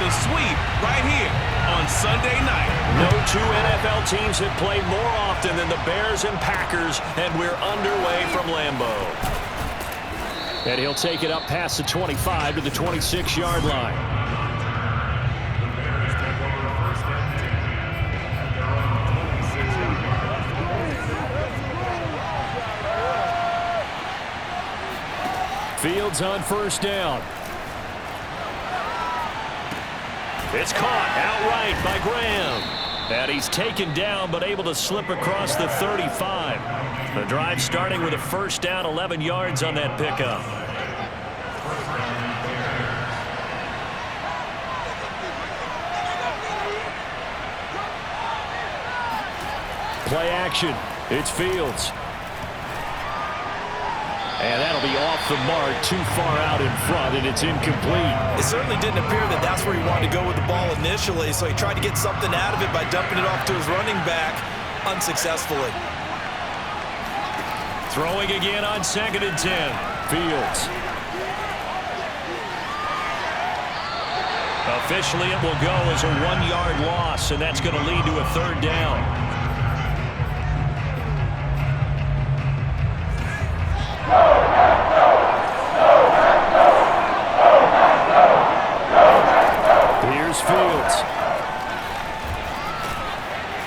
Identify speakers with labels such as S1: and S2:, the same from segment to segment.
S1: the sweep right here on Sunday night.
S2: No two NFL teams have played more often than the Bears and Packers, and we're underway from Lambeau. And he'll take it up past the 25 to the 26-yard line. Fields on first down. It's caught outright by Graham. And he's taken down but able to slip across the 35. The drive starting with a first down, 11 yards on that pickup. Play action. It's Fields. And that'll be off the mark, too far out in front, and it's incomplete.
S3: It certainly didn't appear that that's where he wanted to go with the ball initially, so he tried to get something out of it by dumping it off to his running back unsuccessfully.
S2: Throwing again on 2nd and 10. Fields. Officially, it will go as a 1-yard loss, and that's going to lead to a 3rd down. Fields.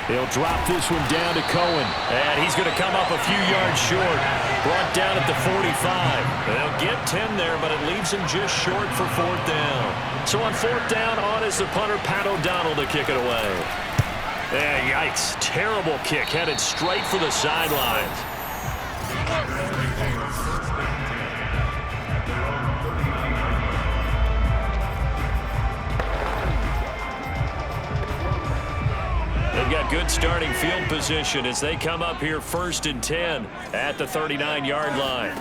S2: He'll drop this one down to Cohen. And he's going to come up a few yards short. Brought down at the 45. They'll get 10 there, but it leaves him just short for 4th down. So on 4th down, on is the punter, Pat O'Donnell, to kick it away. Yikes. Terrible kick. Headed straight for the sidelines. They've got good starting field position as they come up here 1st and 10 at the 39-yard line.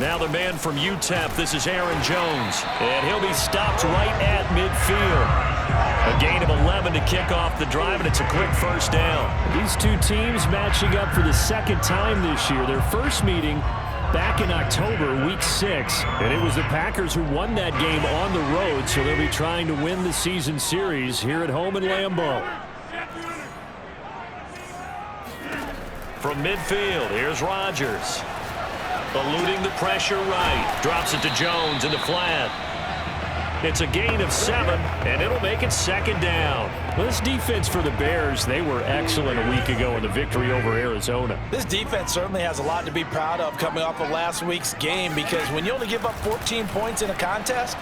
S2: Now the man from UTEP, this is Aaron Jones, and he'll be stopped right at midfield. A gain of 11 to kick off the drive, and it's a quick 1st down. These two teams matching up for the 2nd time this year. Their first meeting back in October, week 6, and it was the Packers who won that game on the road, so they'll be trying to win the season series here at home in Lambeau. From midfield, here's Rodgers. Eluding the pressure right. Drops it to Jones in the flat. It's a gain of 7, and it'll make it 2nd down. This defense for the Bears, they were excellent a week ago in the victory over Arizona.
S3: This defense certainly has a lot to be proud of coming off of last week's game, because when you only give up 14 points in a contest,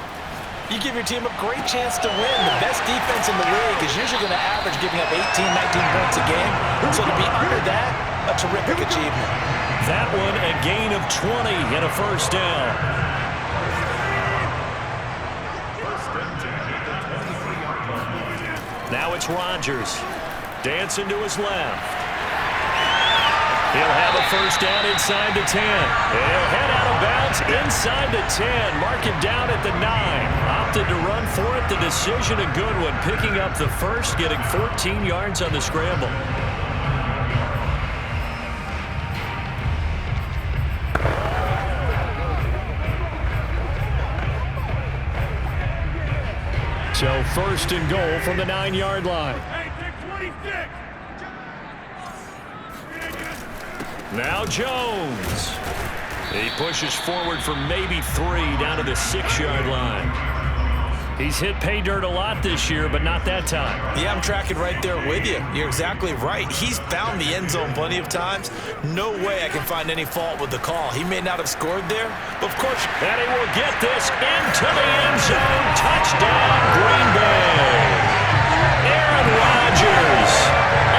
S3: you give your team a great chance to win. The best defense in the league is usually going to average giving up 18, 19 points a game. So to be under that, a terrific achievement.
S2: That one a gain of 20 and a 1st down. Now it's Rodgers. Dancing to his left. He'll have a 1st down inside the 10. He'll head out of bounds inside the 10. Mark him down at the 9. Opted to run for it. The decision a good one. Picking up the 1st, getting 14 yards on the scramble. So 1st and goal from the 9-yard line. Now Jones. He pushes forward for maybe 3 down to the 6-yard line. He's hit pay dirt a lot this year, but not that time.
S3: Yeah, I'm tracking right there with you. You're exactly right. He's found the end zone plenty of times. No way I can find any fault with the call. He may not have scored there, but of course.
S2: And he will get this into the end zone. Touchdown, Green Bay. Aaron Rodgers.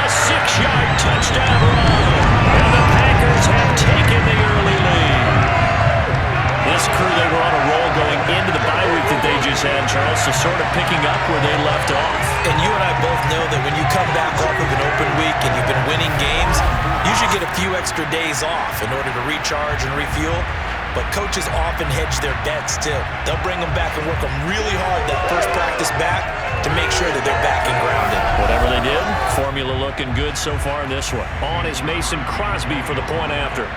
S2: A 6-yard touchdown run. And the Packers have taken the early lead. This crew, they were on a roll going into the bye week that they just had, Charles, so sort of picking up where they left off.
S3: And you and I both know that when you come back off of an open week and you've been winning games, you should get a few extra days off in order to recharge and refuel. But coaches often hedge their bets, too. They'll bring them back and work them really hard that first practice back to make sure that they're back and grounded.
S2: Whatever they did, formula looking good so far in this one. On is Mason Crosby for the point after.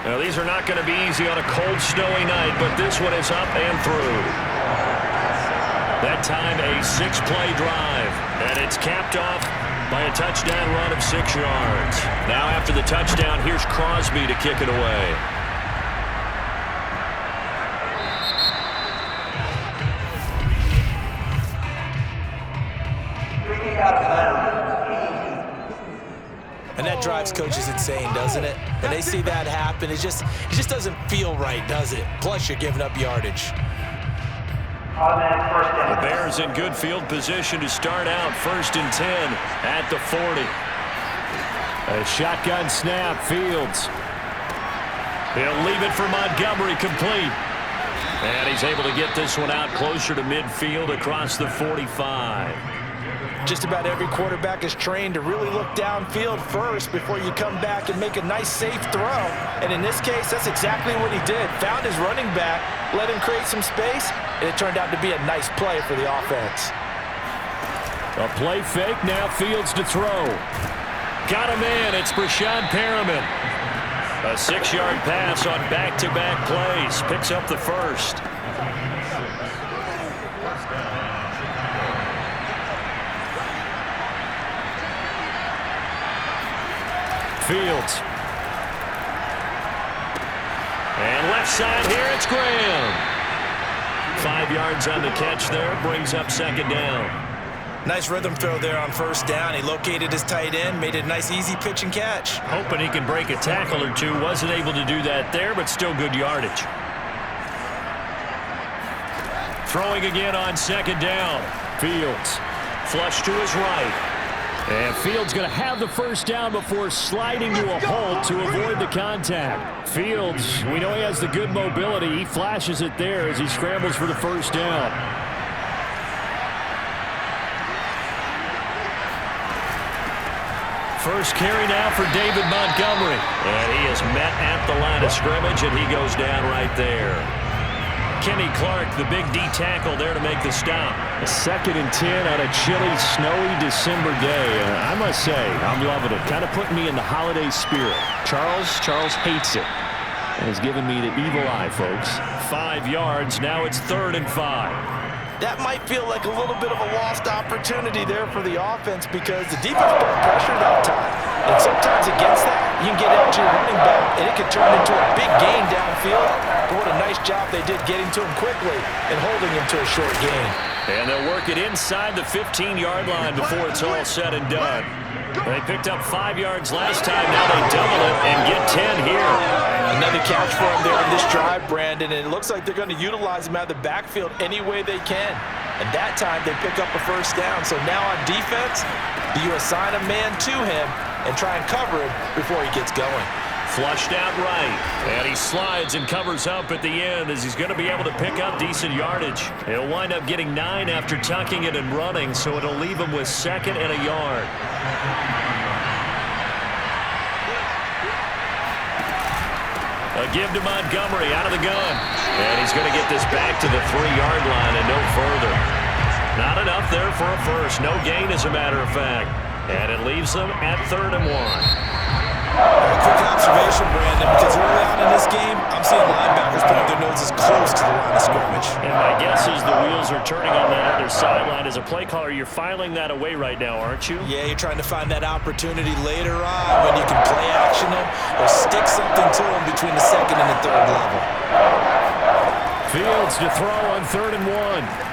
S2: Now, these are not going to be easy on a cold, snowy night, but this one is up and through. That time, a 6-play drive, and it's capped off by a touchdown run of 6 yards. Now, after the touchdown, here's Crosby to kick it away.
S3: And that drives coaches insane, doesn't it? When they see that happen, it just doesn't feel right, does it? Plus, you're giving up yardage.
S2: The Bears in good field position to start out. 1st and 10 at the 40. A shotgun snap, Fields. He'll leave it for Montgomery, complete. And he's able to get this one out closer to midfield across the 45.
S3: Just about every quarterback is trained to really look downfield first before you come back and make a nice, safe throw. And in this case, that's exactly what he did. Found his running back, let him create some space, and it turned out to be a nice play for the offense.
S2: A play fake, now Fields to throw. Got him in, it's Breshad Perriman. A 6-yard pass on back-to-back plays, picks up the first. Fields. And left side here, it's Graham. 5 yards on the catch there, brings up 2nd down.
S3: Nice rhythm throw there on 1st down. He located his tight end, made it a nice, easy pitch and catch.
S2: Hoping he can break a tackle or two. Wasn't able to do that there, but still good yardage. Throwing again on 2nd down. Fields. Flush to his right. And Fields going to have the 1st down before sliding to a halt to avoid the contact. Fields, we know he has the good mobility. He flashes it there as he scrambles for the 1st down. First carry now for David Montgomery. And he is met at the line of scrimmage, and he goes down right there. Kenny Clark, the big D tackle there to make the stop. A 2nd and 10 on a chilly, snowy December day. I must say, I'm loving it. Kind of putting me in the holiday spirit. Charles hates it. And has given me the evil eye, folks. 5 yards. Now it's 3rd and 5.
S3: That might feel like a little bit of a lost opportunity there for the offense because the defense put pressure that time. And sometimes against that, you can get out to your running back, and it can turn into a big gain downfield. But what a nice job they did getting to him quickly and holding him to a short gain.
S2: And they'll work it inside the 15-yard line before it's all said and done. They picked up 5 yards last time. Now they double it and get 10 here.
S3: Another catch for him there on this drive, Brandon, and it looks like they're going to utilize him out of the backfield any way they can. And that time they pick up a 1st down. So now on defense, you assign a man to him and try and cover him before he gets going.
S2: Flushed out right, and he slides and covers up at the end as he's going to be able to pick up decent yardage. He'll wind up getting 9 after tucking it and running, so it'll leave him with 2nd and a yard. A give to Montgomery out of the gun, and he's going to get this back to the 3-yard line and no further. Not enough there for a first. No gain, as a matter of fact. And it leaves them at 3rd and 1.
S3: Quick observation, Brandon, because early on in this game, I'm seeing linebackers putting their noses close to the line of scrimmage.
S2: And my guess is the wheels are turning on that other sideline. As a play caller, you're filing that away right now, aren't you?
S3: Yeah, you're trying to find that opportunity later on when you can play action them or stick something to them between the 2nd and the 3rd level.
S2: Fields to throw on 3rd and 1.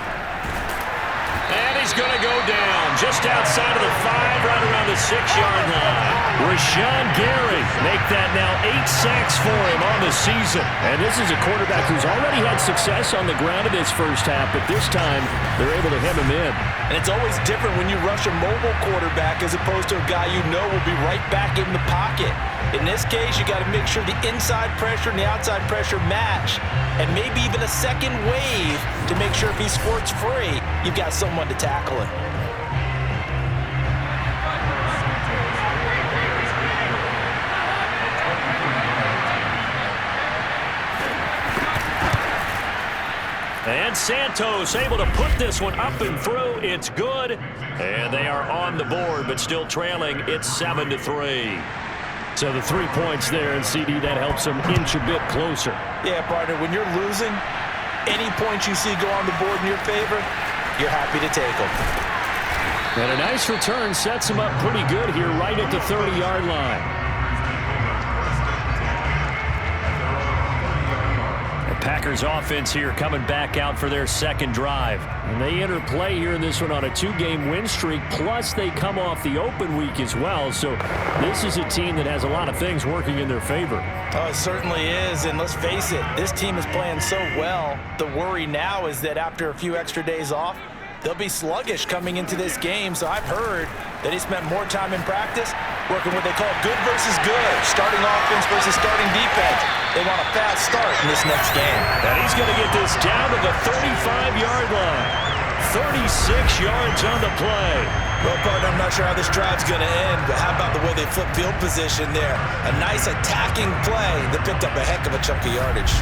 S2: And he's going to go down just outside of the 5, right around the 6-yard line. Rashawn Gary make that now 8 sacks for him on the season. And this is a quarterback who's already had success on the ground in his first half, but this time they're able to hem him in.
S3: And it's always different when you rush a mobile quarterback as opposed to a guy you know will be right back in the pocket. In this case, you got to make sure the inside pressure and the outside pressure match, and maybe even a second wave to make sure if he squirts free, you've got someone to tackle him.
S2: And Santos able to put this one up and through. It's good. And they are on the board, but still trailing. It's 7-3. So the 3 points there, and CD, that helps them inch a bit closer.
S3: Yeah, partner, when you're losing, any points you see go on the board in your favor, you're happy to take them.
S2: And a nice return sets them up pretty good here right at the 30-yard line. Packers offense here coming back out for their second drive. And they enter play here in this one on a 2-game win streak, plus they come off the open week as well. So this is a team that has a lot of things working in their favor.
S3: Oh, it certainly is, and let's face it, this team is playing so well. The worry now is that after a few extra days off, they'll be sluggish coming into this game. So I've heard that he spent more time in practice working what they call good versus good, starting offense versus starting defense. They want a fast start in this next game.
S2: And he's going to get this down to the 35-yard line. 36 yards on the play.
S3: Well, partner, I'm not sure how this drive's going to end, but how about the way they flip field position there? A nice attacking play that picked up a heck of a chunk of yardage.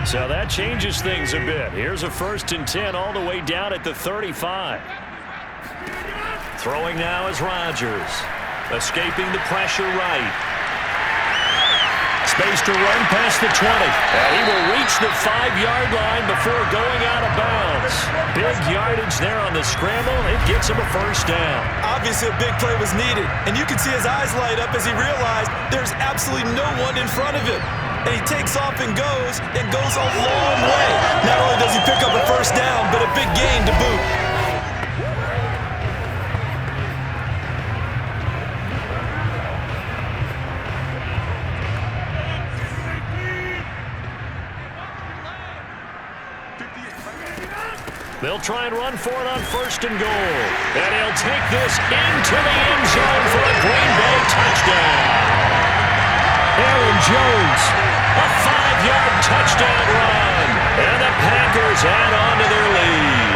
S2: So that changes things a bit. Here's a 1st and 10 all the way down at the 35. Throwing now is Rodgers. Escaping the pressure right. Space to run past the 20. And he will reach the 5-yard line before going out of bounds. Big yardage there on the scramble. It gets him a 1st down.
S3: Obviously a big play was needed, and you can see his eyes light up as he realized there's absolutely no one in front of him. And he takes off and goes a long way. Not only does he pick up a 1st down, but a big gain to boot.
S2: They'll try and run for it on 1st and goal. And he'll take this into the end zone for a Green Bay touchdown. Aaron Jones, a 5-yard touchdown run. And the Packers add on to their lead.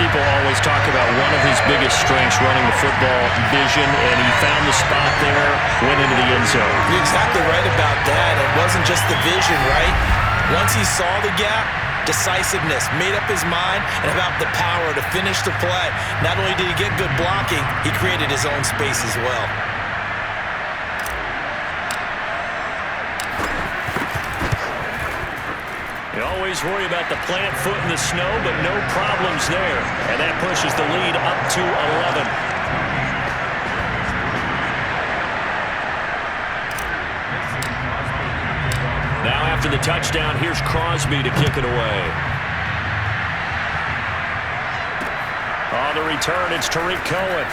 S2: People always talk about one of his biggest strengths running the football, vision, and he found the spot there, went into the end zone.
S3: You're exactly right about that. It wasn't just the vision, right? Once he saw the gap, decisiveness, made up his mind, and about the power to finish the play. Not only did he get good blocking, he created his own space as well.
S2: You always worry about the plant foot in the snow, but no problems there. And that pushes the lead up to 11. Now after the touchdown, here's Crosby to kick it away. On the return, it's Tariq Cohen.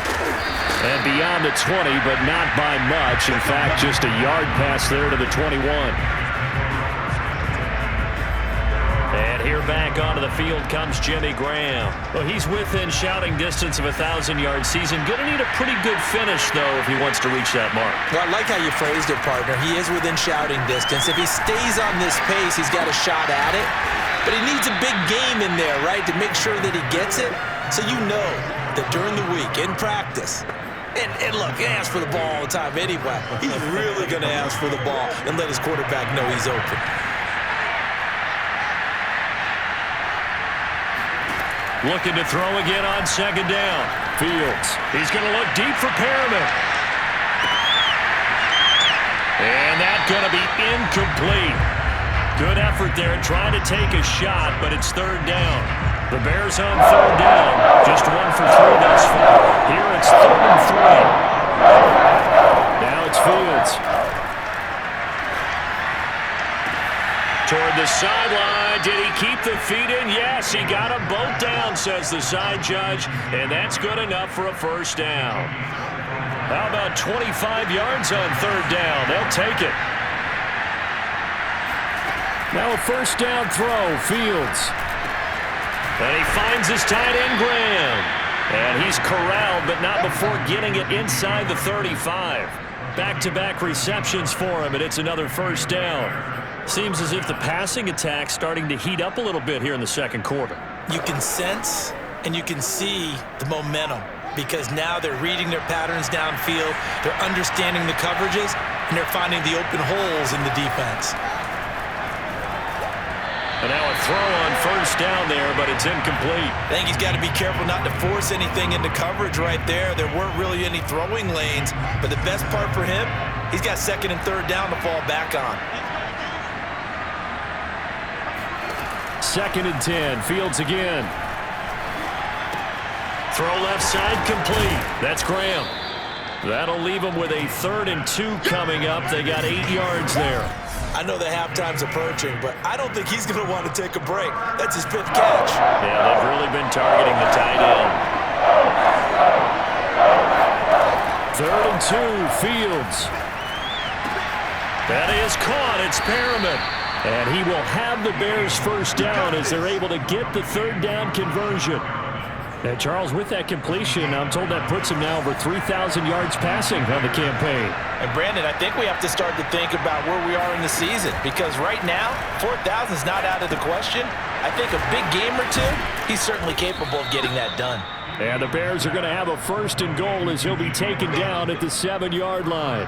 S2: And beyond the 20, but not by much. In fact, just a yard pass there to the 21. And here back onto the field comes Jimmy Graham. Well, he's within shouting distance of a 1,000-yard season. Going to need a pretty good finish, though, if he wants to reach that mark.
S3: Well, I like how you phrased it, partner. He is within shouting distance. If he stays on this pace, he's got a shot at it. But he needs a big game in there, right, to make sure that he gets it. So you know that during the week, in practice, and look, he asks for the ball all the time anyway. He's really going to ask for the ball and let his quarterback know he's open.
S2: Looking to throw again on 2nd down. Fields. He's going to look deep for Perriman. And that's going to be incomplete. Good effort there trying to take a shot, but it's 3rd down. The Bears on 3rd down. Just 1 for 3 thus far. Here it's 3rd and 3. Now it's Fields. Toward the sideline. Did he keep the feet in? Yes, he got them both down, says the side judge, and that's good enough for a 1st down. How about 25 yards on 3rd down? They'll take it. Now a 1st down throw, Fields. And he finds his tight end, Graham. And he's corralled, but not before getting it inside the 35. Back-to-back receptions for him, and it's another 1st down. Seems as if the passing attack's starting to heat up a little bit here in the 2nd quarter.
S3: You can sense and you can see the momentum because now they're reading their patterns downfield, they're understanding the coverages, and they're finding the open holes in the defense.
S2: And now a throw on first down there, but it's incomplete.
S3: I think he's got to be careful not to force anything into coverage right there. There weren't really any throwing lanes, but the best part for him, he's got second and third down to fall back on.
S2: 2nd and 10, Fields again. Throw left side, complete. That's Graham. That'll leave them with a 3rd and 2 coming up. They got 8 yards there.
S3: I know that halftime's approaching, but I don't think he's going to want to take a break. That's his 5th catch.
S2: Yeah, they've really been targeting the tight end. 3rd and 2, Fields. That is caught. It's Perriman. And he will have the Bears first down as they're able to get the 3rd down conversion. And Charles, with that completion, I'm told that puts him now over 3,000 yards passing on the campaign.
S3: And Brandon, I think we have to start to think about where we are in the season, because right now, 4,000 is not out of the question. I think a big game or two, he's certainly capable of getting that done.
S2: And the Bears are going to have a 1st and goal as he'll be taken down at the 7-yard line.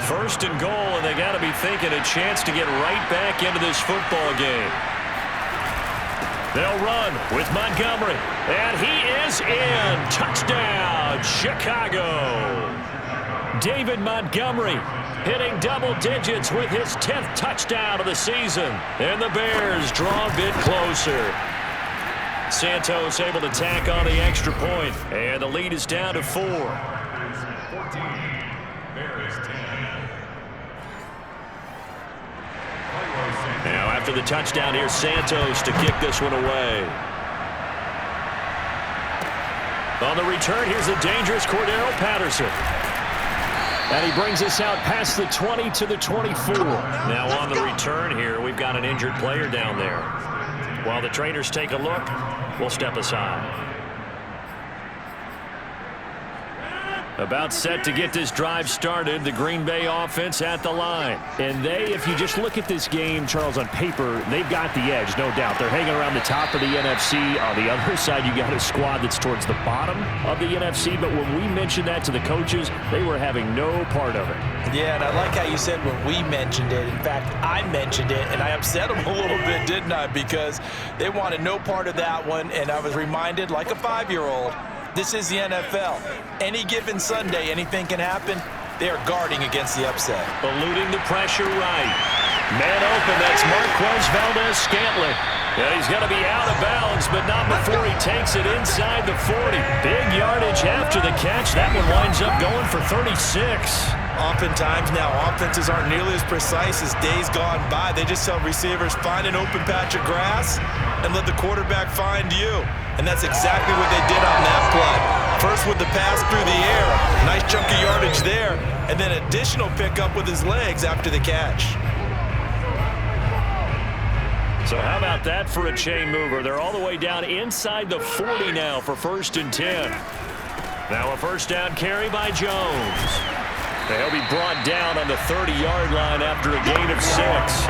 S2: 1st and goal, and they got to be thinking a chance to get right back into this football game. They'll run with Montgomery, and he is in. Touchdown, Chicago. David Montgomery hitting double digits with his 10th touchdown of the season, and the Bears draw a bit closer. Santos able to tack on the extra point, and the lead is down to 4.
S1: 14, Bears 10.
S2: Now after the touchdown, here's Santos to kick this one away. On the return, here's the dangerous Cordero Patterson. And he brings us out past the 20 to the 24. Now on the return here, we've got an injured player down there. While the trainers take a look, we'll step aside. About set to get this drive started, the Green Bay offense at the line. And they, if you just look at this game, Charles, on paper, they've got the edge, no doubt. They're hanging around the top of the NFC. On the other side, you got a squad that's towards the bottom of the NFC. But when we mentioned that to the coaches, they were having no part of it.
S3: Yeah, and I like how you said when we mentioned it. In fact, I mentioned it, and I upset them a little bit, didn't I? Because they wanted no part of that one, and I was reminded, like a 5-year-old, this is the NFL. Any given Sunday, anything can happen. They are guarding against the upset.
S2: Eluding the pressure right. Man open, that's Marquez Valdes-Scantling. Yeah, he's going to be out of bounds, but not before he takes it inside the 40. Big yardage after the catch. That one winds up going for 36.
S3: Oftentimes now, offenses aren't nearly as precise as days gone by. They just tell receivers, find an open patch of grass and let the quarterback find you. And that's exactly what they did on that play. First with the pass through the air. Nice chunk of yardage there. And then additional pickup with his legs after the catch.
S2: So how about that for a chain mover? They're all the way down inside the 40 now for 1st and 10. Now a 1st down carry by Jones. They'll be brought down on the 30-yard line after a gain of 6.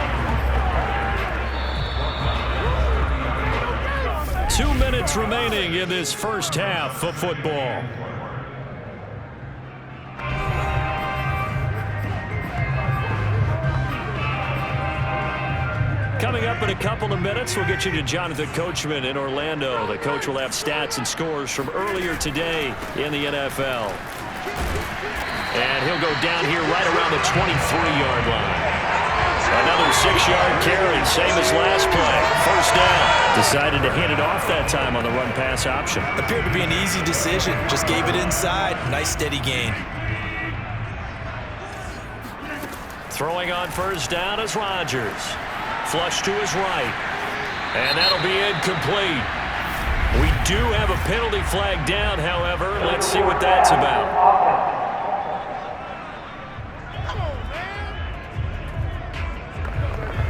S2: 2 minutes remaining in this first half of football. Coming up in a couple of minutes, we'll get you to Jonathan Coachman in Orlando. The coach will have stats and scores from earlier today in the NFL. And he'll go down here right around the 23-yard line. Another 6-yard carry, same as last play. 1st down. Decided to hand it off that time on the run-pass option.
S3: Appeared to be an easy decision. Just gave it inside. Nice steady gain.
S2: Throwing on 1st down is Rodgers. Flush to his right. And that'll be incomplete. We do have a penalty flag down, however. Let's see what that's about.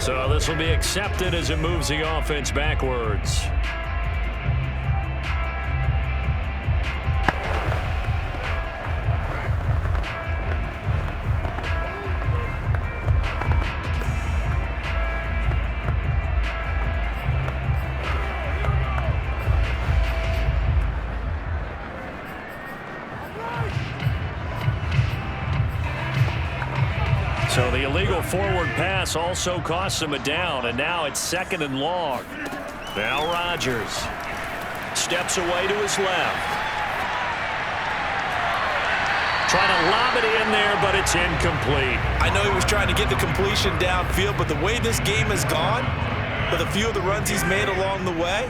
S2: So this will be accepted as it moves the offense backwards. So the illegal forward pass also costs him a down, and now it's 2nd and long. Now Rodgers steps away to his left. Trying to lob it in there, but it's incomplete.
S3: I know he was trying to get the completion downfield, but the way this game has gone, with a few of the runs he's made along the way,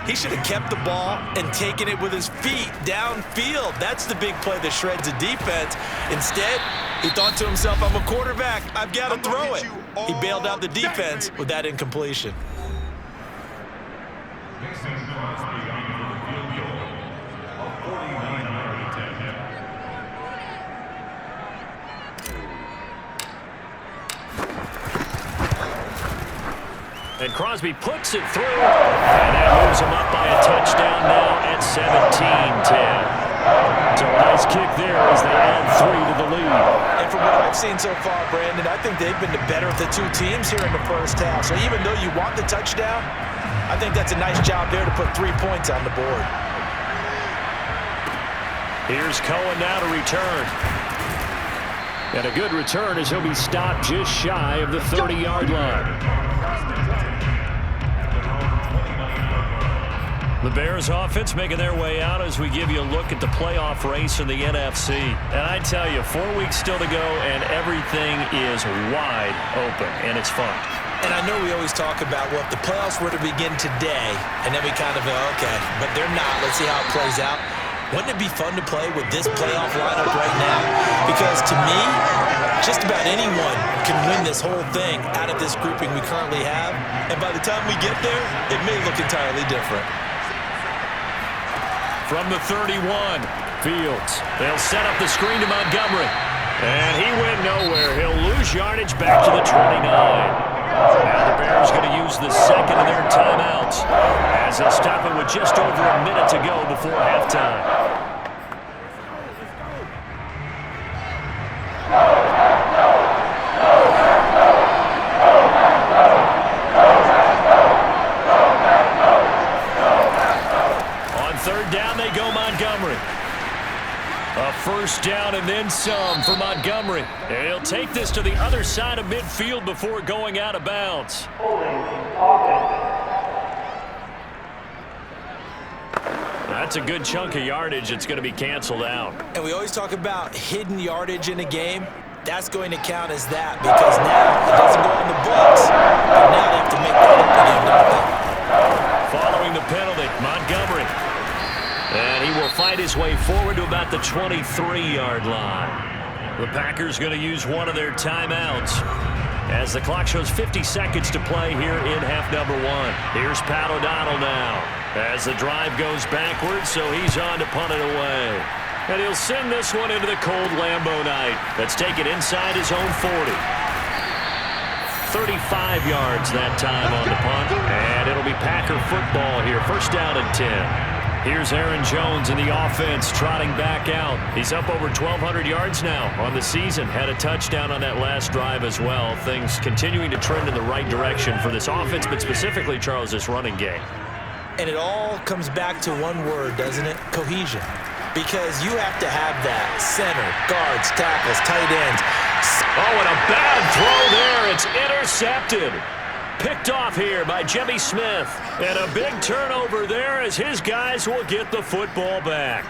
S3: he should have kept the ball and taken it with his feet downfield. That's the big play that shreds a defense. Instead, he thought to himself, I'm a quarterback, I've got to throw it. He bailed out the defense with that incompletion.
S2: And Crosby puts it through, and that moves him up by a touchdown now at 17-10. So a nice kick there as they add 3 to the lead.
S3: And from what I've seen so far, Brandon, I think they've been the better of the two teams here in the first half. So even though you want the touchdown, I think that's a nice job there to put 3 points on the board.
S2: Here's Cohen now to return. And a good return as he'll be stopped just shy of the 30-yard line. The Bears offense making their way out as we give you a look at the playoff race in the NFC. And I tell you, 4 weeks still to go, and everything is wide open, and it's fun.
S3: And I know we always talk about, well, if the playoffs were to begin today, and then we kind of go, okay, but they're not. Let's see how it plays out. Wouldn't it be fun to play with this playoff lineup right now? Because to me, just about anyone can win this whole thing out of this grouping we currently have. And by the time we get there, it may look entirely different.
S2: From the 31, Fields. They'll set up the screen to Montgomery. And he went nowhere. He'll lose yardage back to the 29. Now the Bears going to use the second of their timeouts as they'll stop it with just over a minute to go before halftime. A first down and then some for Montgomery. And he'll take this to the other side of midfield before going out of bounds. That's a good chunk of yardage. It's going to be canceled out.
S3: And we always talk about hidden yardage in a game. That's going to count as that because now it doesn't go on the books. But now they have to make that up again, don't they?
S2: Following the penalty, Montgomery. And he will fight his way forward to about the 23-yard line. The Packers going to use one of their timeouts as the clock shows 50 seconds to play here in half number 1. Here's Pat O'Donnell now as the drive goes backwards, so he's on to punt it away. And he'll send this one into the cold Lambeau night. Let's take it inside his own 40. 35 yards that time on the punt, and it'll be Packer football here. First down and 10. Here's Aaron Jones in the offense trotting back out. He's up over 1,200 yards now on the season. Had a touchdown on that last drive as well. Things continuing to trend in the right direction for this offense, but specifically, Charles, this running game.
S3: And it all comes back to one word, doesn't it? Cohesion. Because you have to have that. Center, guards, tackles, tight ends.
S2: Oh, and a bad throw there. It's intercepted. Picked off here by Jimmy Smith. And a big turnover there as his guys will get the football back.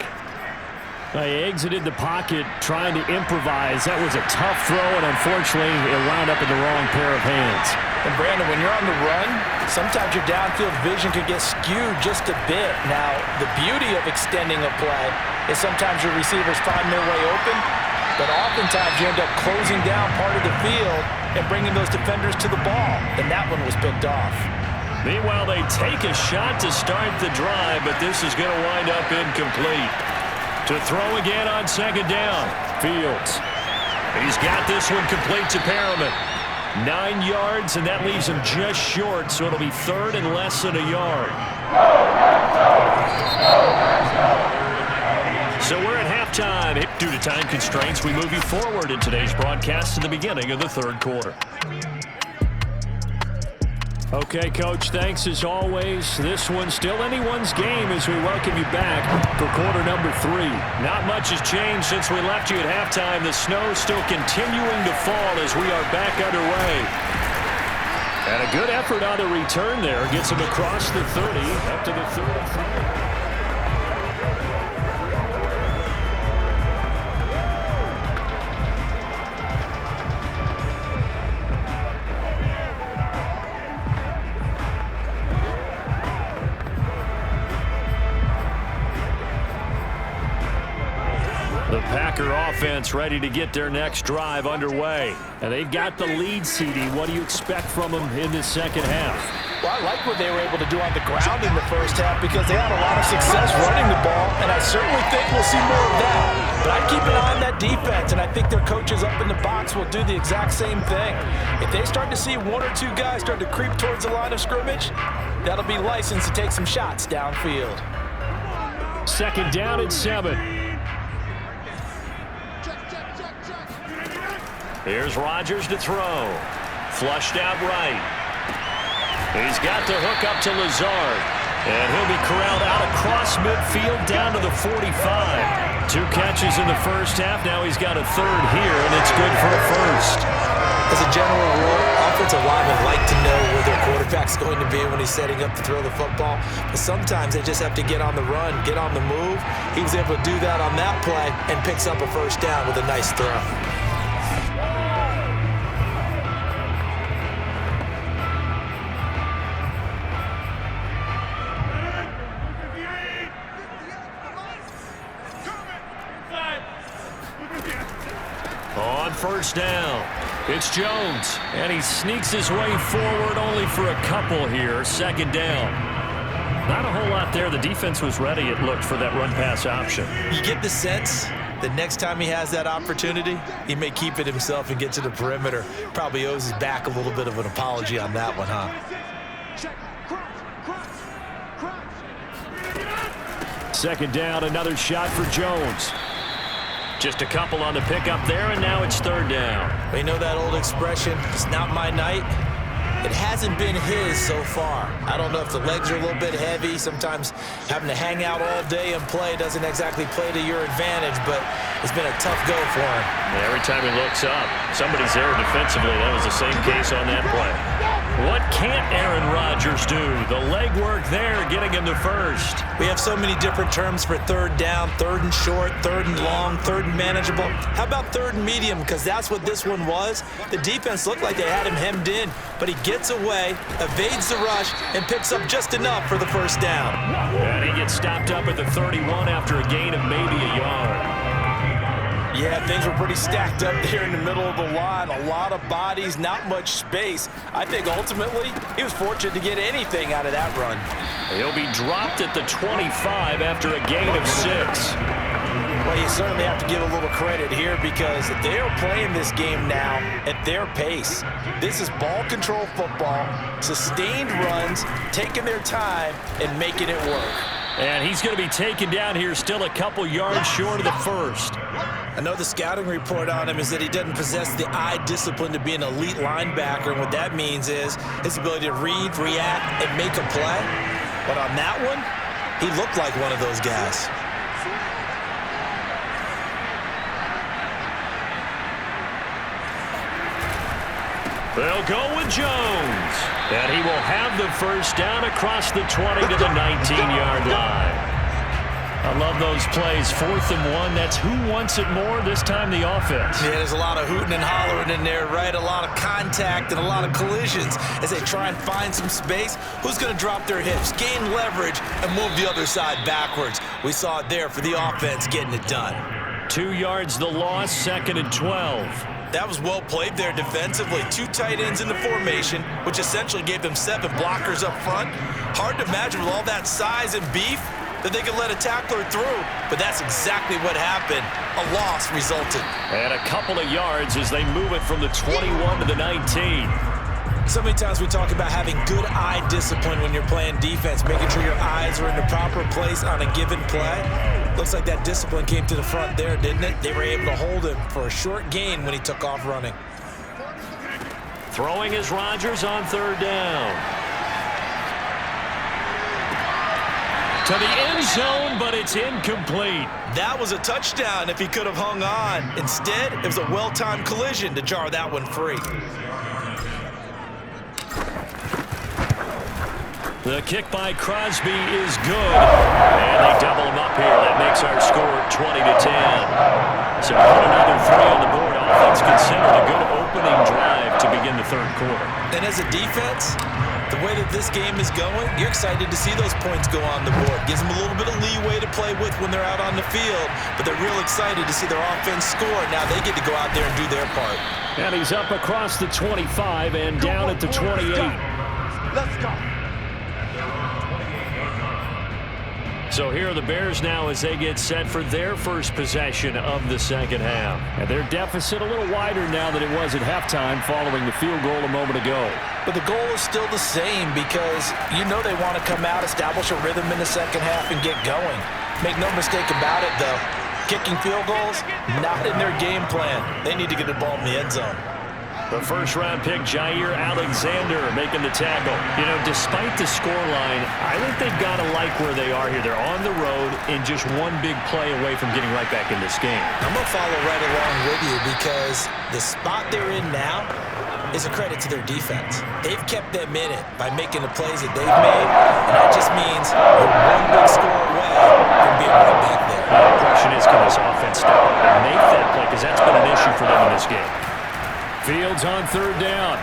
S4: He exited the pocket trying to improvise. That was a tough throw, and unfortunately, it wound up in the wrong pair of hands.
S3: And Brandon, when you're on the run, sometimes your downfield vision could get skewed just a bit. Now, the beauty of extending a play is sometimes your receivers find their way open, but oftentimes you end up closing down part of the field and bringing those defenders to the ball, and that one was picked off.
S2: Meanwhile, they take a shot to start the drive, but this is going to wind up incomplete. To throw again on second down, Fields. He's got this one complete to Perriman. 9 yards, and that leaves him just short, so it'll be third and less than a yard. So we're at halftime. Due to time constraints, we move you forward in today's broadcast to the beginning of the third quarter.
S4: Okay, Coach, thanks as always. This one's still anyone's game as we welcome you back for quarter number 3.
S2: Not much has changed since we left you at halftime. The snow still continuing to fall as we are back underway. And a good effort on the return there. Gets him across the 30, up to the 33. The Packer offense ready to get their next drive underway.
S4: And they've got the lead, CD. What do you expect from them in the second half?
S3: Well, I like what they were able to do on the ground in the first half because they had a lot of success running the ball, and I certainly think we'll see more of that. But I'd keep an eye on that defense, and I think their coaches up in the box will do the exact same thing. If they start to see 1 or 2 guys start to creep towards the line of scrimmage, that'll be licensed to take some shots downfield.
S4: Second down and 7.
S2: Here's Rodgers to throw. Flushed out right. He's got the hook up to Lazard. And he'll be corralled out across midfield down to the 45. 2 catches in the first half. Now he's got a third here, and it's good for a first.
S3: As a general rule, offensive linemen like to know where their quarterback's going to be when he's setting up to throw the football. But sometimes they just have to get on the run, get on the move. He was able to do that on that play and picks up a first down with a nice throw.
S2: On first down, it's Jones, and he sneaks his way forward only for a couple here. Second down. Not a whole lot there. The defense was ready, it looked, for that run-pass option.
S3: You get the sense that next time he has that opportunity, he may keep it himself and get to the perimeter. Probably owes his back a little bit of an apology on that one, huh?
S4: Second down, another shot for Jones.
S2: Just a couple on the pickup there, and now it's third down.
S3: Well, you know that old expression, it's not my night? It hasn't been his so far. I don't know if the legs are a little bit heavy. Sometimes having to hang out all day and play doesn't exactly play to your advantage, but it's been a tough go for him.
S2: And every time he looks up, somebody's there defensively. That was the same case on that play. What can't Aaron Rodgers do? The legwork there getting him to first.
S3: We have so many different terms for third down, third and short, third and long, third and manageable. How about third and medium? Because that's what this one was. The defense looked like they had him hemmed in, but he gets away, evades the rush, and picks up just enough for the first down.
S2: And he gets stopped up at the 31 after a gain of maybe a yard.
S3: Yeah, things were pretty stacked up there in the middle of the line. A lot of bodies, not much space. I think ultimately he was fortunate to get anything out of that run.
S2: He'll be dropped at the 25 after a gain of 6.
S3: Well, you certainly have to give a little credit here because they're playing this game now at their pace. This is ball control football, sustained runs, taking their time and making it work.
S2: And he's going to be taken down here still a couple yards short of the first.
S3: I know the scouting report on him is that he doesn't possess the eye discipline to be an elite linebacker. And what that means is his ability to read, react, and make a play. But on that one, he looked like one of those guys.
S2: They'll go with Jones. And he will have the first down across the 20 to the 19-yard line. I love those plays. 4th and 1. That's who wants it more, this time the offense.
S3: Yeah, there's a lot of hooting and hollering in there, right? A lot of contact and a lot of collisions as they try and find some space. Who's going to drop their hips, gain leverage, and move the other side backwards? We saw it there for the offense getting it done.
S2: 2 yards the loss, 2nd and 12.
S3: That was well played there defensively. 2 tight ends in the formation, which essentially gave them 7 blockers up front. Hard to imagine with all that size and beef that they could let a tackler through, but that's exactly what happened. A loss resulted.
S2: And a couple of yards as they move it from the 21 to the 19.
S3: So many times we talk about having good eye discipline when you're playing defense, making sure your eyes are in the proper place on a given play. Looks like that discipline came to the front there, didn't it? They were able to hold him for a short gain when he took off running.
S2: Throwing is Rodgers on 3rd down. to the end zone, but it's incomplete.
S3: That was a touchdown if he could have hung on. Instead, it was a well-timed collision to jar that one free.
S2: The kick by Crosby is good, and they double him up here. That makes our score 20-10. So put another 3 on the board. Offense considered a good opening drive to begin the third quarter.
S3: And as a defense, the way that this game is going, you're excited to see those points go on the board. Gives them a little bit of leeway to play with when they're out on the field, but they're real excited to see their offense score. Now they get to go out there and do their part.
S4: And he's up across the 25 and down at the 28.
S5: Let's go.
S2: So here are the Bears now as they get set for their first possession of the second half.
S4: And their deficit a little wider now than it was at halftime following the field goal a moment ago.
S3: But the goal is still the same because you know they want to come out, establish a rhythm in the second half, and get going. Make no mistake about it, though. Kicking field goals, not in their game plan. They need to get the ball in the end zone.
S2: The first-round pick, Jair Alexander, making the tackle. You know, despite the scoreline, I think they've got to like where they are here. They're on the road and just one big play away from getting right back in this game.
S3: I'm going to follow right along with you because the spot they're in now is a credit to their defense. They've kept them in it by making the plays that they've made, and that just means they're one big score away from being right back there.
S2: The question is, can this offense step up and make that play? Because that's been an issue for them in this game.
S4: Fields on third down.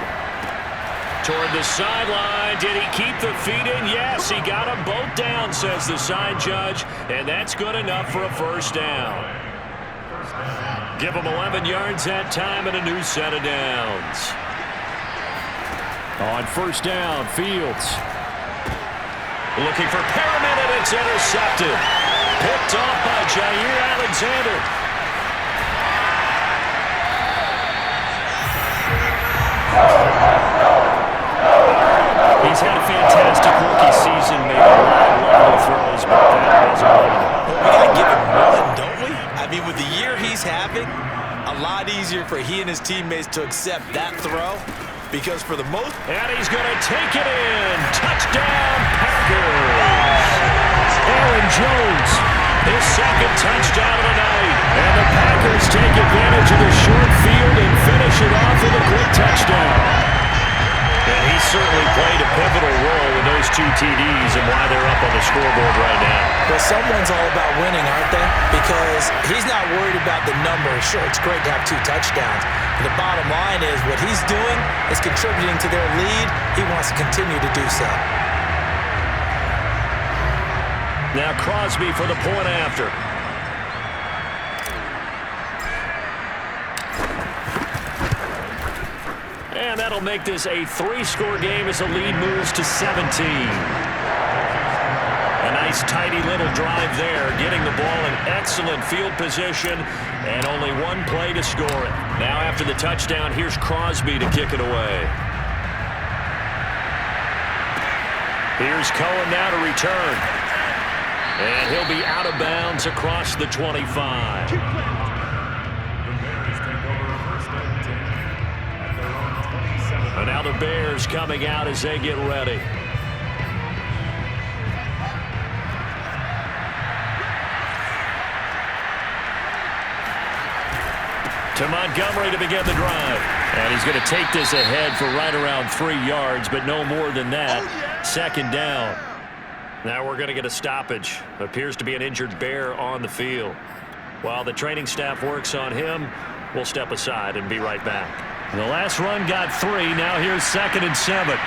S2: Toward the sideline. Did he keep the feet in? Yes, he got them both down, says the side judge, and that's good enough for a first down. Give him 11 yards that time and a new set of downs.
S4: On first down, Fields.
S2: Looking for Perriman, and it's intercepted. Picked off by Jair Alexander. He's had a fantastic rookie season, made a lot of lovely throws, but that wasn't one of them.
S3: Well, we got to give him one, don't we? I mean, with the year he's having, a lot easier for he and his teammates to accept that throw because for the most...
S2: And he's going to take it in. Touchdown, Packers. Aaron Jones, his second touchdown of the night. And the Packers take advantage of the short field and finish it off with a quick touchdown. And he certainly played a pivotal role with those 2 TDs and why they're up on the scoreboard right now.
S3: Well, someone's all about winning, aren't they? Because he's not worried about the numbers. Sure, it's great to have 2 touchdowns. But the bottom line is what he's doing is contributing to their lead. He wants to continue to do so.
S2: Now Crosby for the point after. And that'll make this a 3-score game as the lead moves to 17. A nice tidy little drive there, getting the ball in excellent field position and only one play to score it. Now after the touchdown, here's Crosby to kick it away. Here's Cohen now to return. And he'll be out of bounds across the 25. And now the Bears coming out as they get ready. To Montgomery to begin the drive. And he's going to take this ahead for right around 3 yards, but no more than that. Second down. Now we're going to get a stoppage. Appears to be an injured Bear on the field. While the training staff works on him, we'll step aside and be right back. The last run got 3. Now here's 2nd and 7.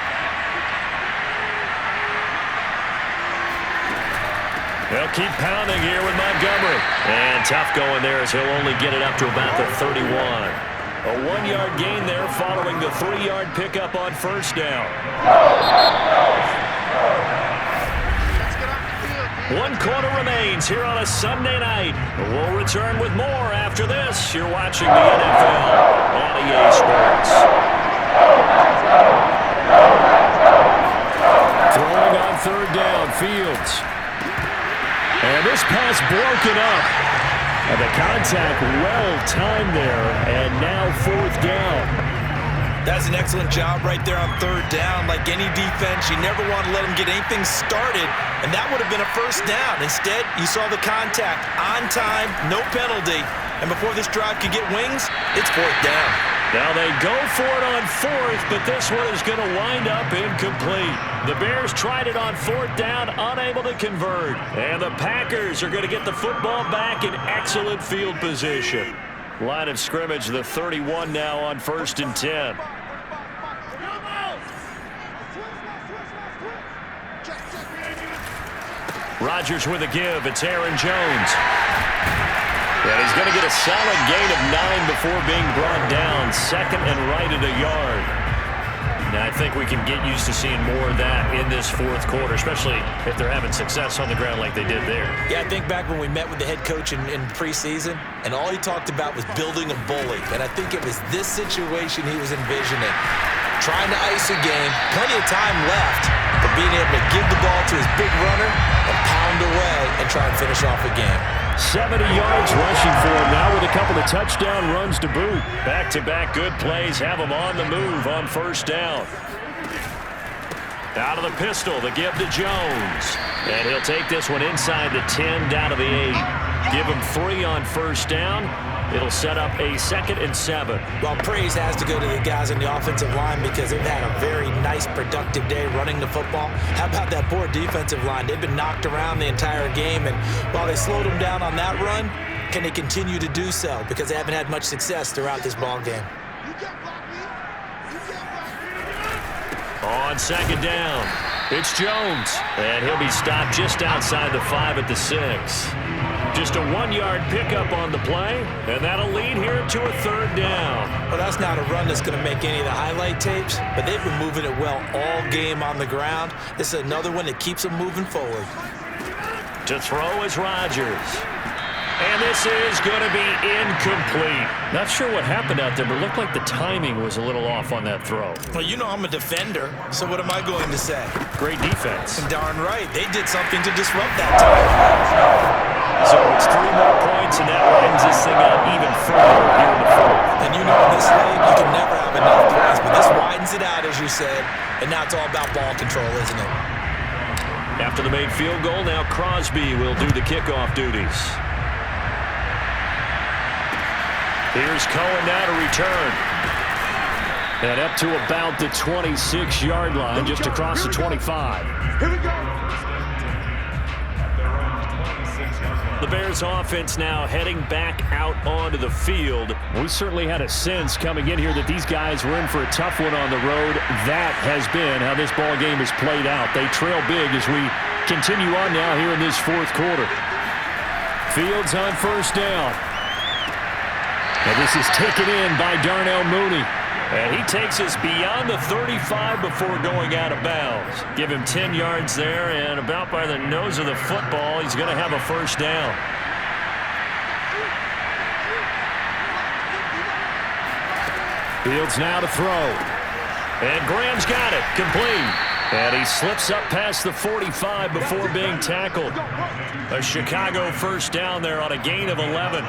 S2: They'll keep pounding here with Montgomery. And tough going there as he'll only get it up to about the 31. A 1-yard gain there following the 3-yard pickup on first down. 1 quarter remains here on a Sunday night. We'll return with more after this. You're watching the NFL on EA Sports.
S4: Throwing on third down, Fields. And this pass broken up. And the contact well timed there. And now 4th down.
S3: That's an excellent job right there on third down. Like any defense, you never want to let them get anything started, and that would have been a first down. Instead, you saw the contact on time, no penalty, and before this drive could get wings, it's fourth down.
S2: Now they go for it on fourth, but this one is going to wind up incomplete. The Bears tried it on fourth down, unable to convert. And the Packers are going to get the football back in excellent field position. Line of scrimmage, the 31 now on 1st and 10. Rodgers with a give. It's Aaron Jones. And he's going to get a solid gain of 9 before being brought down. Second and right at a yard. Now, I think we can get used to seeing more of that in this fourth quarter, especially if they're having success on the ground like they did there.
S3: Yeah, I think back when we met with the head coach in preseason, and all he talked about was building a bully. And I think it was this situation he was envisioning. Trying to ice a game, plenty of time left, but being able to give the ball to his big runner and pound away and try and finish off a game.
S4: 70 yards rushing for him now with a couple of touchdown runs to boot.
S2: Back-to-back good plays have him on the move on first down. Out of the pistol, the give to Jones. And he'll take this one inside the 10, down to the 8. Give him 3 on first down. It'll set up a 2nd and 7.
S3: Well, praise has to go to the guys on the offensive line because they've had a very nice, productive day running the football. How about that poor defensive line? They've been knocked around the entire game, and while they slowed them down on that run, can they continue to do so? Because they haven't had much success throughout this ball game.
S2: On 2nd down, it's Jones. And he'll be stopped just outside the 5 at the 6. Just a 1-yard pickup on the play, and that'll lead here to a 3rd down.
S3: Well, that's not a run that's going to make any of the highlight tapes, but they've been moving it well all game on the ground. This is another one that keeps them moving forward.
S2: To throw is Rodgers. And this is going to be incomplete.
S4: Not sure what happened out there, but it looked like the timing was a little off on that throw.
S3: Well, you know I'm a defender, so what am I going to say?
S4: Great defense.
S3: Darn right. They did something to disrupt that time.
S2: So it's 3 more points, and that winds this thing out even further here in the 4th.
S3: And you know in this league, you can never have enough points, but this widens it out, as you said, and now it's all about ball control, isn't it?
S2: After the made field goal, now Crosby will do the kickoff duties. Here's Cohen now to return.
S4: And up to about the 26-yard line, just across the 25.
S1: Here we go.
S2: The Bears offense now heading back out onto the field.
S4: We certainly had a sense coming in here that these guys were in for a tough one on the road. That has been how this ball game has played out. They trail big as we continue on now here in this fourth quarter. Fields on first down. And this is taken in by Darnell Mooney.
S2: And he takes us beyond the 35 before going out of bounds. Give him 10 yards there, and about by the nose of the football, he's going to have a first down.
S4: Fields now to throw.
S2: And Graham's got it, complete. And he slips up past the 45 before being tackled. A Chicago first down there on a gain of 11.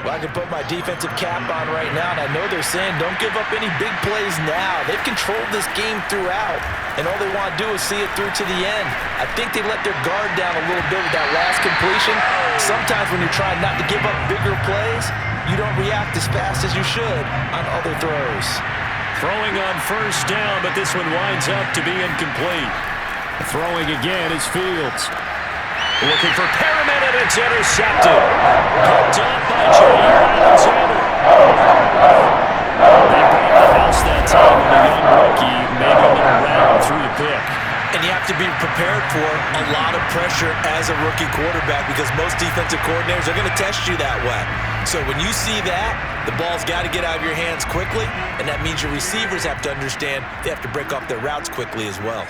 S3: Well, I can put my defensive cap on right now, and I know they're saying don't give up any big plays now. They've controlled this game throughout, and all they want to do is see it through to the end. I think they let their guard down a little bit with that last completion. Sometimes when you're trying not to give up bigger plays, you don't react as fast as you should on other throws.
S2: Throwing on first down, but this one winds up to be incomplete.
S4: Throwing again is Fields.
S2: Looking for Perriman, and it's intercepted. Picked up by Jair Alexander. They bring the house that time with a young rookie, maybe a little round through the pick.
S3: And you have to be prepared for a lot of pressure as a rookie quarterback because most defensive coordinators are going to test you that way. So when you see that, the ball's got to get out of your hands quickly, and that means your receivers have to understand they have to break off their routes quickly as well.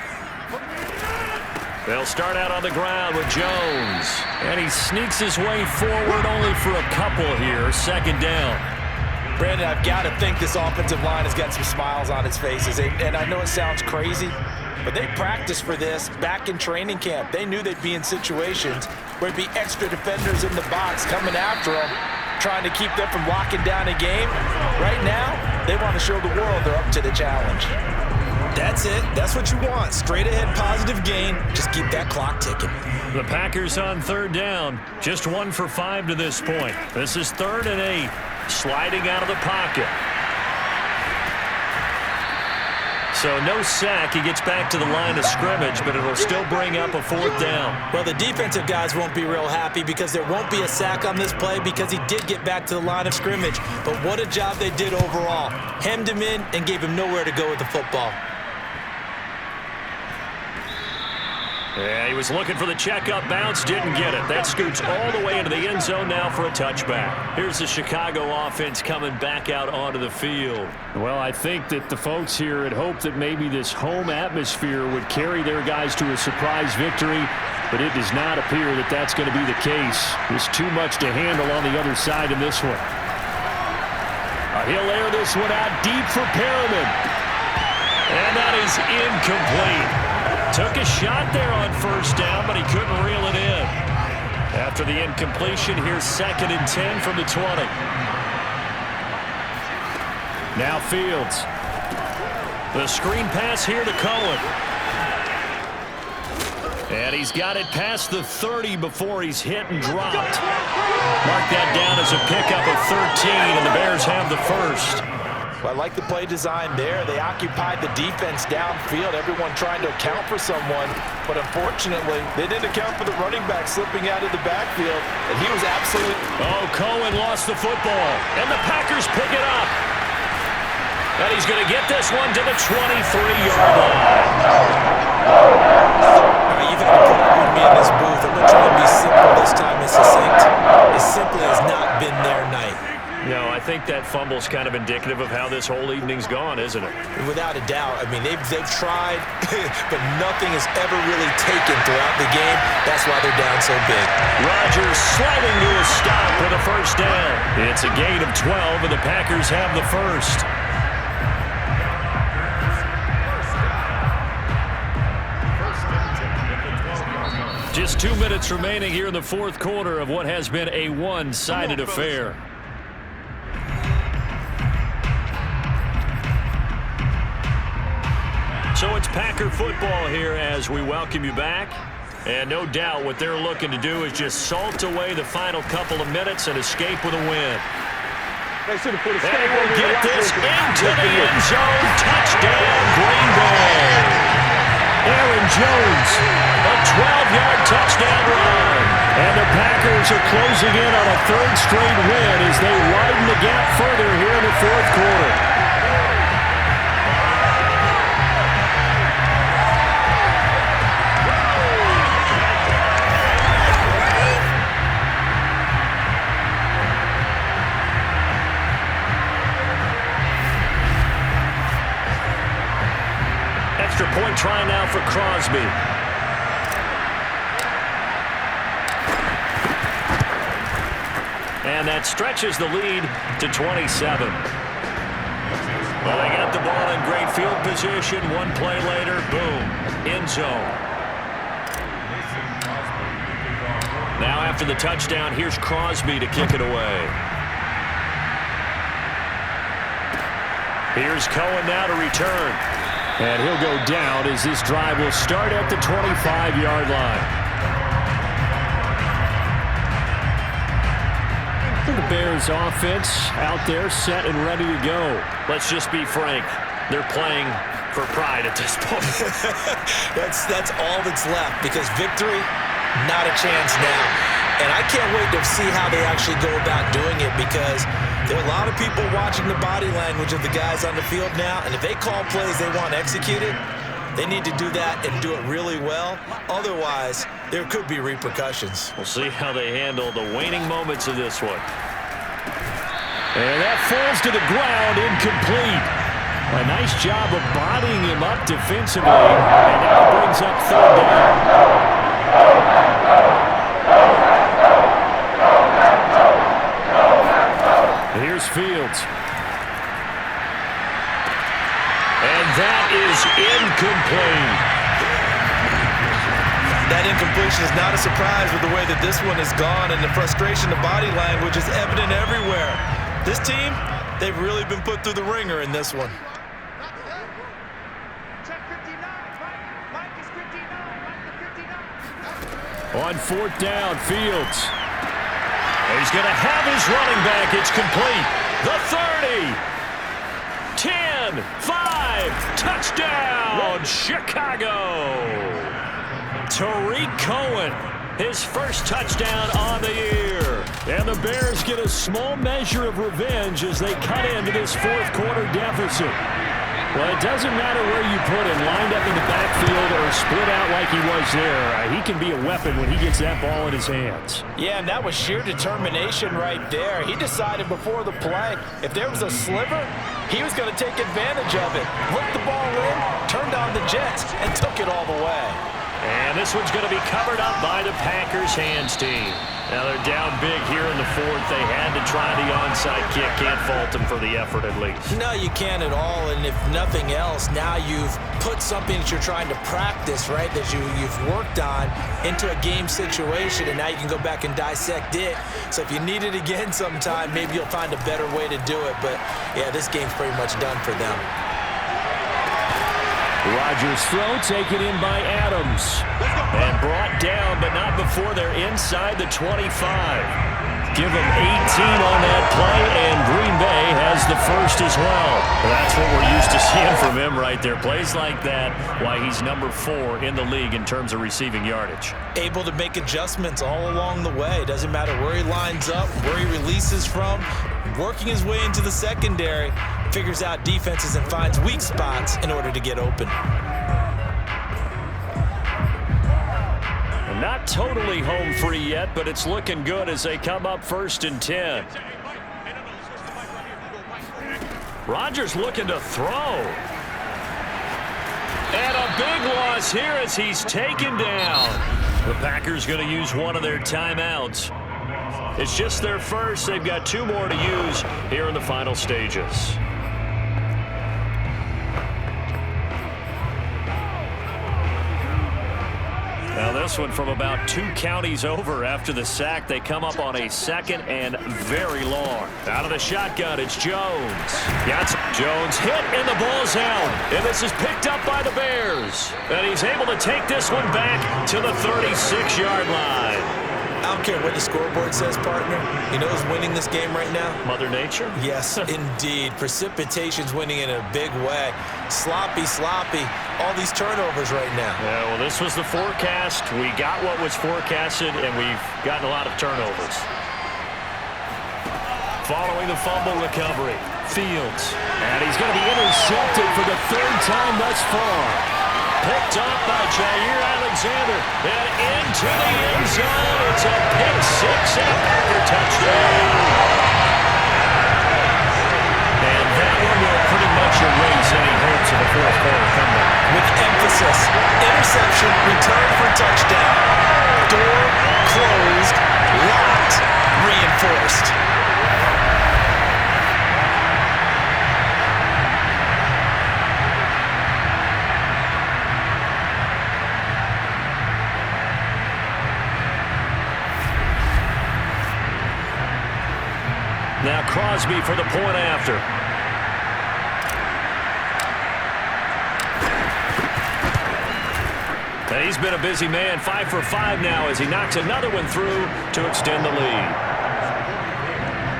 S2: They'll start out on the ground with Jones. And he sneaks his way forward only for a couple here. Second down.
S3: Brandon, I've got to think this offensive line has got some smiles on its faces. And I know it sounds crazy, but they practiced for this back in training camp. They knew they'd be in situations where there'd be extra defenders in the box coming after them, trying to keep them from locking down a game. Right now, They want to show the world they're up to the challenge. That's it. That's what you want. Straight ahead positive gain. Just keep that clock ticking.
S2: The Packers on third down. Just 1 for 5 to this point. This is 3rd and 8. Sliding out of the pocket. So no sack. He gets back to the line of scrimmage, but it'll still bring up a 4th down.
S3: Well, the defensive guys won't be real happy because there won't be a sack on this play because he did get back to the line of scrimmage. But what a job they did overall. Hemmed him in and gave him nowhere to go with the football.
S2: Yeah, he was looking for the checkup bounce, didn't get it. That scoots all the way into the end zone now for a touchback. Here's the Chicago offense coming back out onto the field.
S4: Well, I think that the folks here had hoped that maybe this home atmosphere would carry their guys to a surprise victory, but it does not appear that that's going to be the case. There's too much to handle on the other side in this one. He'll air this one out deep for Perriman.
S2: And that is incomplete. Took a shot there on 1st down, but he couldn't reel it in. After the incompletion, here's 2nd and 10 from the 20.
S4: Now Fields.
S2: The screen pass here to Cohen. And he's got it past the 30 before he's hit and dropped. Mark that down as a pickup of 13, and the Bears have the first.
S3: Well, I like the play design there. They occupied the defense downfield, everyone trying to account for someone. But unfortunately, they didn't account for the running back slipping out of the backfield, and he was absolutely...
S2: Oh, Cohen lost the football, and the Packers pick it up. And he's going to get this one to the 23-yard line.
S3: All right, you've had to put up with me in this booth. I'm going to try to be simple this time and succinct. It simply has not been their night.
S2: No, I think that fumble's kind of indicative of how this whole evening's gone, isn't it?
S3: Without a doubt. I mean, they've tried, but nothing has ever really taken throughout the game. That's why they're down so big.
S2: Rodgers sliding to a stop for the 1st down. It's a gain of 12, and the Packers have the first. Just 2 minutes remaining here in the 4th quarter of what has been a one-sided affair. So it's Packer football here as we welcome you back. And no doubt what they're looking to do is just salt away the final couple of minutes and escape with a win.
S5: They should have put a
S2: They will get this into the end zone. Touchdown, Green Bay. Aaron Jones, a 12-yard touchdown run. And the Packers are closing in on a 3rd straight win as they widen the gap further here in the 4th quarter. Extra point try now for Crosby. And that stretches the lead to 27. Well, they got the ball in great field position. One play later, boom, end zone. Now after the touchdown, here's Crosby to kick it away. Here's Cohen now to return.
S4: And he'll go down as this drive will start at the 25-yard line. The Bears offense out there set and ready to go.
S2: Let's just be frank. They're playing for pride at this point.
S3: That's all that's left because victory, not a chance now. And I can't wait to see how they actually go about doing it because there are a lot of people watching the body language of the guys on the field now, and if they call plays they want executed, they need to do that and do it really well. Otherwise, there could be repercussions.
S2: We'll see how they handle the waning moments of this one.
S4: And that falls to the ground, incomplete. A nice job of bodying him up defensively, and now brings up 3rd down. Here's Fields.
S2: And that is incomplete.
S3: That incompletion is not a surprise with the way that this one has gone, and the frustration, the body language is evident everywhere. This team, They've really been put through the ringer in this one.
S4: On fourth down, Fields. He's going to have his running back. It's complete. The 30. 10, 5, touchdown, Chicago. Tariq Cohen, his first touchdown on the year. And the Bears get a small measure of revenge as they cut into this fourth quarter deficit. Well, it doesn't matter where you put him, lined up in the backfield or split out like he was there. He can be a weapon when he gets that ball in his hands.
S3: Yeah, and that was sheer determination right there. He decided before the play, if there was a sliver, he was going to take advantage of it. Looked the ball in, turned on the Jets, and took it all the way.
S2: And this one's going to be covered up by the Packers hands team. Now they're down big here in the fourth. They had to try the onside kick. Can't fault them for the effort at least.
S3: No, you can't at all. And if nothing else, now you've put something that you're trying to practice, right, that you've worked on into a game situation, and now you can go back and dissect it. So if you need it again sometime, maybe you'll find a better way to do it. But, yeah, this game's pretty much done for them.
S4: Rodgers' throw taken in by Adams.
S2: And brought down, but not before they're inside the 25. Give them 18 on that play, and Green Bay has the first as well. That's what we're used to seeing from him right there. Plays like that, why he's number 4 in the league in terms of receiving yardage.
S3: Able to make adjustments all along the way. Doesn't matter where he lines up, where he releases from. Working his way into the secondary, figures out defenses and finds weak spots in order to get open.
S2: Not totally home free yet, but it's looking good as they come up 1st and 10. Rodgers looking to throw. And a big loss here as he's taken down. The Packers going to use one of their timeouts. It's just their first. They've got 2 more to use here in the final stages. Now this one from about 2 counties over after the sack. They come up on a 2nd and very long. Out of the shotgun, it's Jones. Jones hit and the ball's out. And this is picked up by the Bears. And he's able to take this one back to the 36-yard line.
S3: I don't care what the scoreboard says, partner. You know who's winning this game right now?
S2: Mother Nature?
S3: Yes, indeed. Precipitation's winning in a big way. Sloppy. All these turnovers right now.
S2: Yeah, well, this was the forecast. We got what was forecasted, and we've gotten a lot of turnovers. Following the fumble recovery, Fields. And he's going to be intercepted for the 3rd time thus far. Picked up by Jair Alexander. And into the end zone. It's a pick 6 and a Packer touchdown. And that one will pretty much erase any hopes of a fourth quarter comeback.
S3: With emphasis, interception, return for touchdown. Door closed, locked, reinforced.
S2: Now Crosby for the point after. And he's been a busy man, 5 for 5 now as he knocks another one through to extend the lead.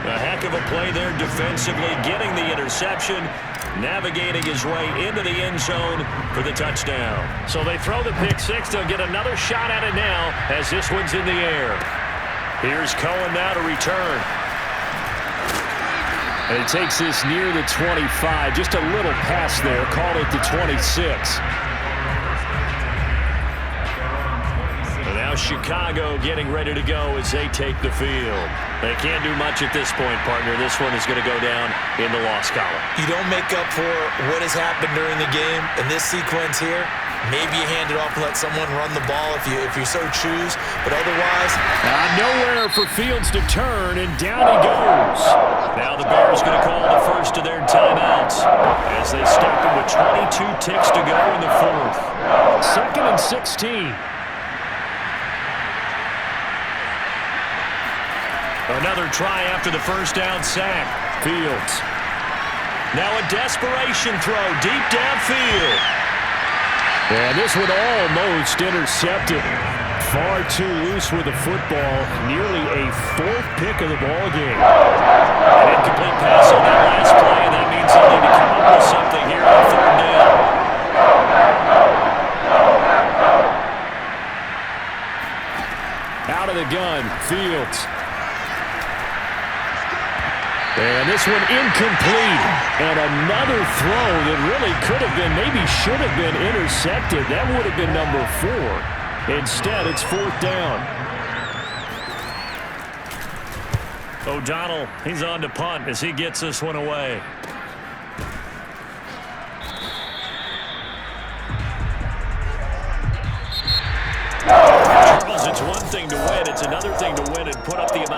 S2: A heck of a play there defensively, getting the interception, navigating his way into the end zone for the touchdown. So they throw the pick 6. They'll get another shot at it now as this one's in the air. Here's Cohen now to return.
S4: And he takes this near the 25. Just a little pass there. Call it the 26.
S2: And now Chicago getting ready to go as they take the field. They can't do much at this point, partner. This one is going to go down in the loss column.
S3: You don't make up for what has happened during the game. In this sequence here, maybe you hand it off and let someone run the ball if you so choose. But otherwise,
S4: nowhere for Fields to turn, and down he goes.
S2: Now the Bears going to call the first of their timeouts as they stop them with 22 ticks to go in the 4th.
S4: 2nd and 16.
S2: Another try after the first down sack.
S4: Fields
S2: Now a desperation throw deep downfield.
S4: And this one almost intercepted. Far too loose with the football. Nearly a fourth pick of the ball game.
S2: An incomplete pass on that last play, and that means they'll need to come up with something here on third down.
S4: Out of the gun, Fields. And this one incomplete. And another throw that really could have been, maybe should have been intercepted. That would have been number 4. Instead, it's fourth down.
S2: O'Donnell, he's on to punt as he gets this one away. Charles, it's one thing to win. It's another thing to win and put up the amount.